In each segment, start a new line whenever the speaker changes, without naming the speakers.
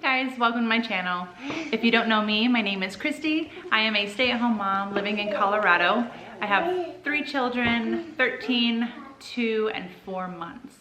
Hey guys, welcome to my channel. If you don't know me, my name is Christy. I am a stay-at-home mom living in Colorado. I have 3 children, 13, 2, and 4 months.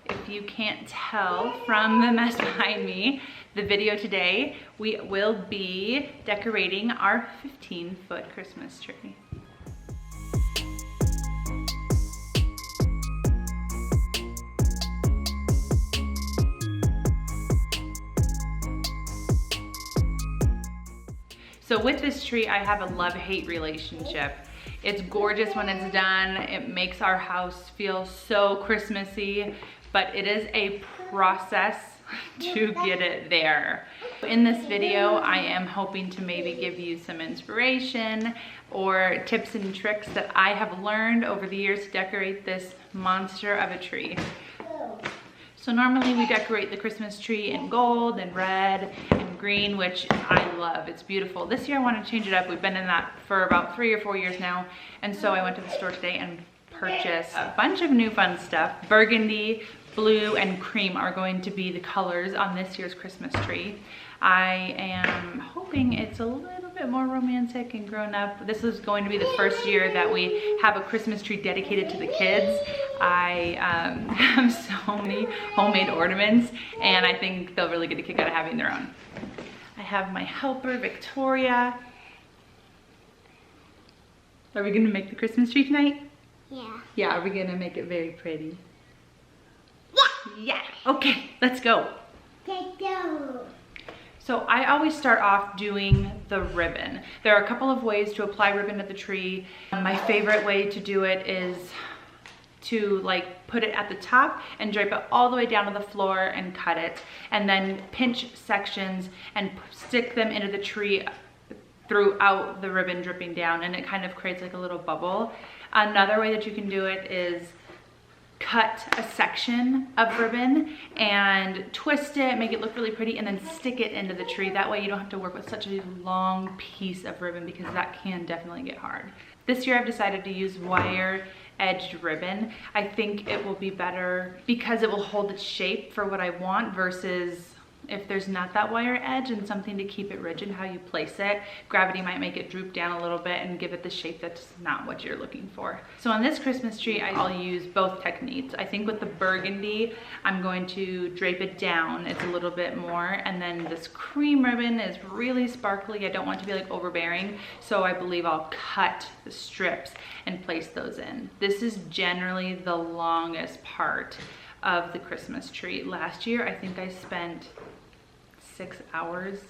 If you can't tell from the mess behind me, the video today, we will be decorating our 15-foot Christmas tree. So with this tree, I have a love-hate relationship. It's gorgeous when it's done. It makes our house feel so Christmassy, but it is a process to get it there. In this video, I am hoping to maybe give you some inspiration or tips and tricks that I have learned over the years to decorate this monster of a tree. So normally we decorate the Christmas tree in gold and red and green, which I love. It's beautiful. This year I want to change it up. We've been in that for about 3 or 4 years now. And so I went to the store today and purchased a bunch of new fun stuff. Burgundy, blue, and cream are going to be the colors on this year's Christmas tree. I am hoping it's a little bit more romantic and grown up. This is going to be the first year that we have a Christmas tree dedicated to the kids. I have so many homemade ornaments and I think they'll really get a kick out of having their own. I have my helper, Victoria. Are we gonna make the Christmas tree tonight?
Yeah.
Yeah, are we gonna make it very pretty? Yeah. Yeah, okay, let's go.
Let's go.
So I always start off doing the ribbon. There are a couple of ways to apply ribbon to the tree. My favorite way to do it is to like put it at the top and drape it all the way down to the floor and cut it, and then pinch sections and stick them into the tree throughout the ribbon dripping down, and it kind of creates like a little bubble. Another way that you can do it is cut a section of ribbon and twist it, make it look really pretty, and then stick it into the tree. That way you don't have to work with such a long piece of ribbon because that can definitely get hard. This year I've decided to use wire edged ribbon. I think it will be better because it will hold its shape for what I want versus if there's not that wire edge and something to keep it rigid, how you place it. Gravity might make it droop down a little bit and give it the shape that's not what you're looking for. So on this Christmas tree, I'll use both techniques. I think with the burgundy, I'm going to drape it down. It's a little bit more. And then this cream ribbon is really sparkly. I don't want it to be like overbearing. So I believe I'll cut the strips and place those in. This is generally the longest part of the Christmas tree. Last year, I think I spent 6 hours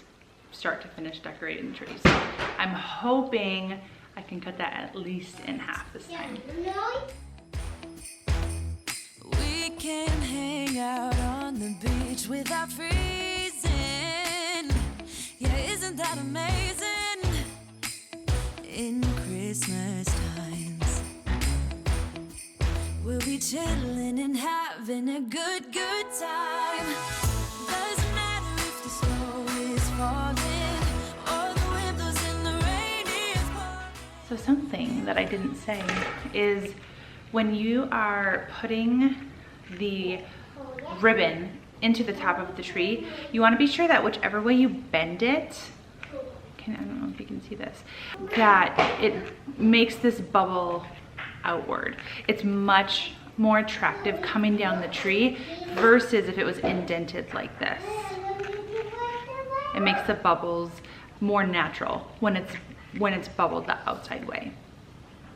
start to finish decorating the tree. So I'm hoping I can cut that at least in half this time.
We can hang out on the beach without freezing. Yeah, isn't that amazing? In Christmas times, we'll be chilling and having a good time. Doesn't matter if the snow is falling or the wind blows and the rain is pouring.
So something that I didn't say is when you are putting the ribbon into the top of the tree, you want to be sure that whichever way you bend it, I don't know if you can see this, that it makes this bubble outward. It's much more attractive coming down the tree versus if it was indented like this. It makes the bubbles more natural when it's bubbled the outside way.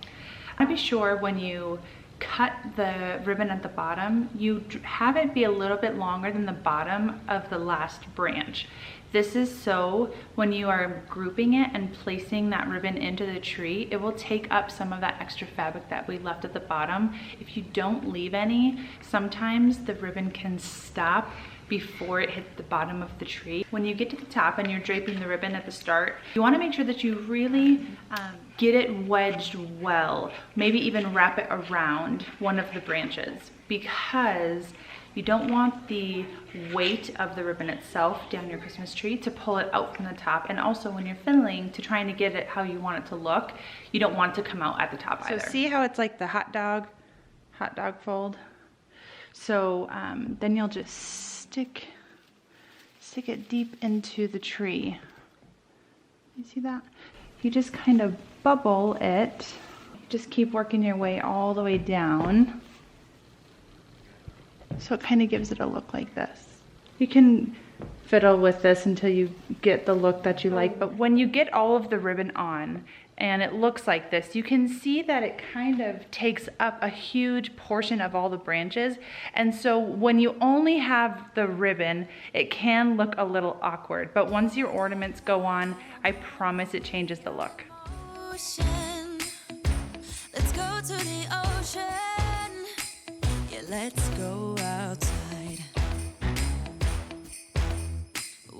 I want to be sure when you cut the ribbon at the bottom, you have it be a little bit longer than the bottom of the last branch. This is so when you are grouping it and placing that ribbon into the tree, it will take up some of that extra fabric that we left at the bottom. If you don't leave any, sometimes the ribbon can stop before it hits the bottom of the tree. When you get to the top and you're draping the ribbon at the start, you want to make sure that you really get it wedged well, maybe even wrap it around one of the branches, because you don't want the weight of the ribbon itself down your Christmas tree to pull it out from the top. And also when you're fiddling to trying to get it how you want it to look, you don't want it to come out at the top either. So see how it's like the hot dog fold? So then you'll just stick stick it deep into the tree. You see that? You just kind of bubble it. Just keep working your way all the way down. So it kind of gives it a look like this. You can fiddle with this until you get the look that you like, but when you get all of the ribbon on and it looks like this, you can see that it kind of takes up a huge portion of all the branches. And so when you only have the ribbon, it can look a little awkward, but once your ornaments go on, I promise it changes the look.
Ocean. Let's go to the ocean. Yeah, let's go outside.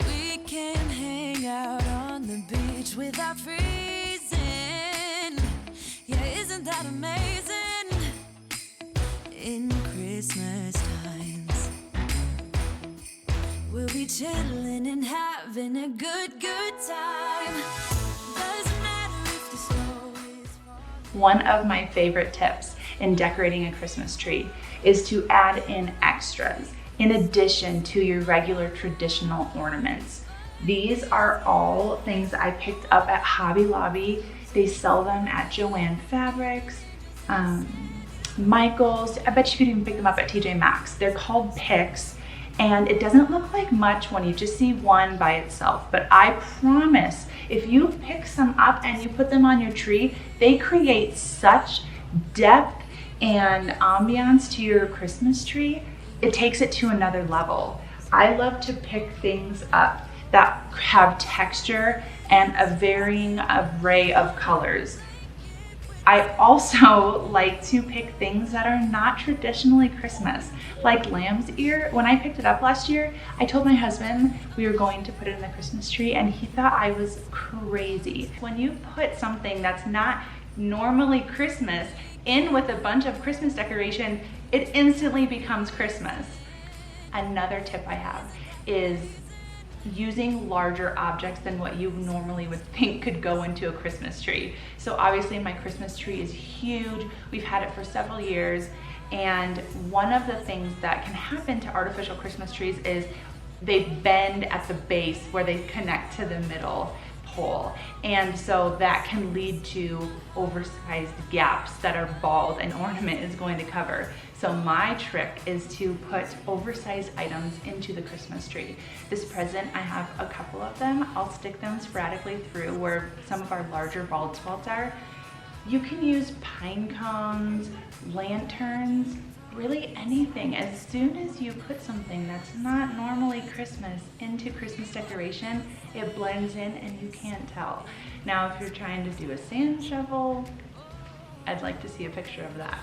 We can hang out on the beach without freezing. Yeah, isn't that amazing? In Christmas times, we'll be chilling and having a good time. Doesn't matter if the snow is falling.
One of my favorite tips in decorating a Christmas tree is to add in extras in addition to your regular traditional ornaments. These are all things I picked up at Hobby Lobby. They sell them at Joann Fabrics, Michael's. I bet you could even pick them up at TJ Maxx. They're called picks, and it doesn't look like much when you just see one by itself, but I promise if you pick some up and you put them on your tree, they create such depth and ambiance to your Christmas tree. It takes it to another level. I love to pick things up that have texture and a varying array of colors. I also like to pick things that are not traditionally Christmas, like lamb's ear. When I picked it up last year, I told my husband we were going to put it in the Christmas tree, and he thought I was crazy. When you put something that's not normally Christmas in with a bunch of Christmas decoration, it instantly becomes Christmas. Another tip I have is using larger objects than what you normally would think could go into a Christmas tree. So obviously my Christmas tree is huge. We've had it for several years, and one of the things that can happen to artificial Christmas trees is they bend at the base where they connect to the middle pole, and so that can lead to oversized gaps that our bald an ornament is going to cover. So my trick is to put oversized items into the Christmas tree. This present, I have a couple of them. I'll stick them sporadically through where some of our larger bald spots are. You can use pine cones, lanterns, really anything. As soon as you put something that's not normally Christmas into Christmas decoration, it blends in and you can't tell. Now, if you're trying to do a sand shovel, I'd like to see a picture of that.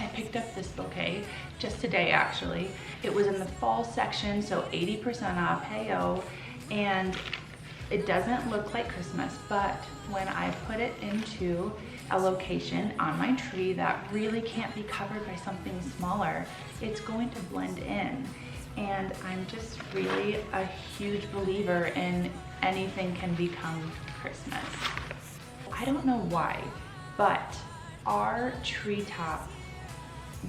I picked up this bouquet just today, actually. It was in the fall section, so 80% off, hey-o, and it doesn't look like Christmas, but when I put it into a location on my tree that really can't be covered by something smaller, it's going to blend in. And I'm just really a huge believer in anything can become Christmas. I don't know why, but our treetop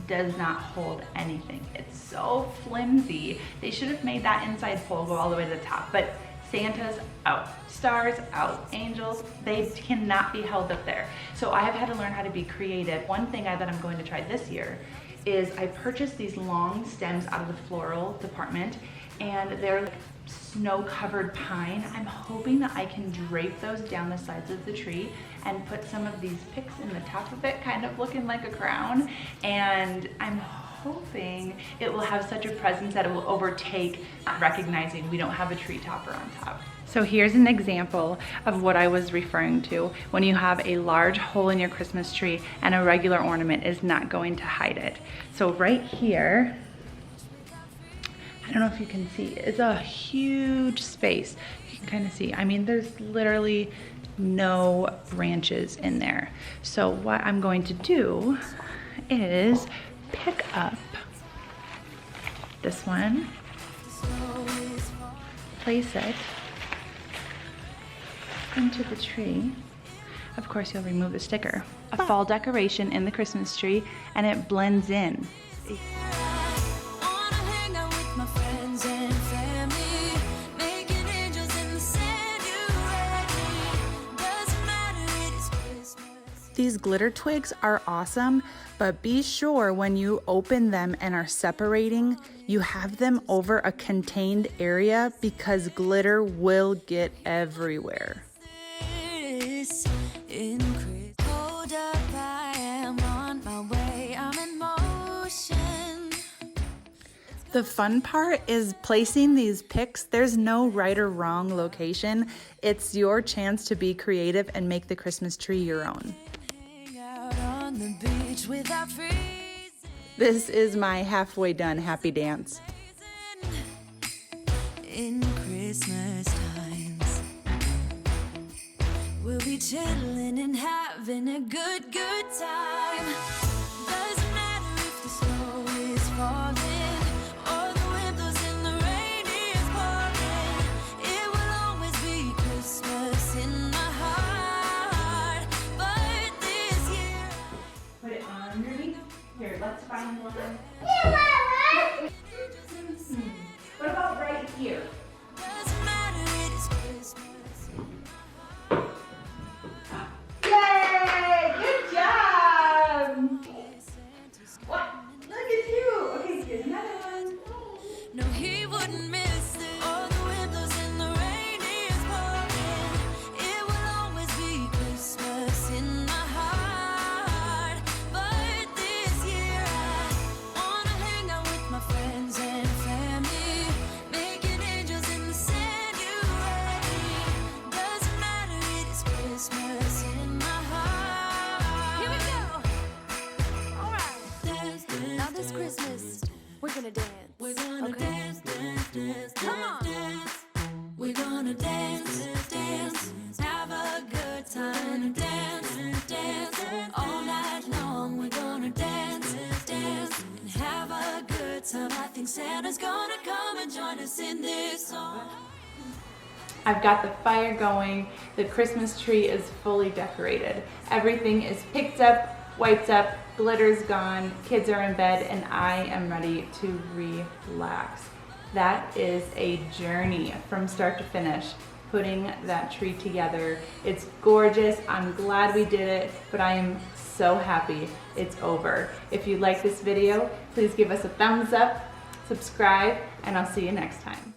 does not hold anything. It's so flimsy. They should have made that inside pole go all the way to the top, but Santa's out, stars out, angels, they cannot be held up there. So I have had to learn how to be creative. One thing that I'm going to try this year is I purchased these long stems out of the floral department, and they're like snow-covered pine. I'm hoping that I can drape those down the sides of the tree and put some of these picks in the top of it, kind of looking like a crown. And I'm hoping it will have such a presence that it will overtake, recognizing we don't have a tree topper on top. So here's an example of what I was referring to when you have a large hole in your Christmas tree and a regular ornament is not going to hide it. So right here, I don't know if you can see, it's a huge space. You can kind of see, I mean, there's literally no branches in there. So what I'm going to do is pick up this one, place it into the tree. Of course, you'll remove the sticker. A fall decoration in the Christmas tree, and it blends in.
Wanna hang out with my friends and family.
These glitter twigs are awesome, but be sure when you open them and are separating, you have them over a contained area because glitter will get everywhere.
Hold up, I am on my way, I'm in motion.
The fun part is placing these picks. There's no right or wrong location. It's your chance to be creative and make the Christmas tree your own.
Out on the beach without freezing.
This is my halfway done happy dance.
In Christmas times, we'll be chilling and having a good time. Doesn't matter if the snow is falling or the wind blows and the rain is pouring. It will always be Christmas in my heart. But this year,
Put it underneath. Here, let's find one. What about right here?
doesn't matter, it is Christmas.
Yay! Good job! What? Look at you! Okay, here's another one.
No, he wouldn't miss it. All the windows and the rain is pouring. It will always be Christmas in my heart. But this year I wanna hang out with my friends and family, making angels in the sanctuary. Doesn't matter, it is Christmas in my heart. Here we go. All right. Dance, dance, now this Christmas, we're gonna dance. We're gonna dance, dance, dance, come on. Dance. We're gonna dance, dance, have a good time. Dance, dance, all night long. We're gonna dance, dance, and have a good time. I think Santa's gonna come and join us in this song.
I've got the fire going. The Christmas tree is fully decorated. Everything is picked up, wiped up, glitter's gone, kids are in bed, and I am ready to relax. That is a journey from start to finish, putting that tree together. It's gorgeous. I'm glad we did it, but I am so happy it's over. If you like this video, please give us a thumbs up, subscribe, and I'll see you next time.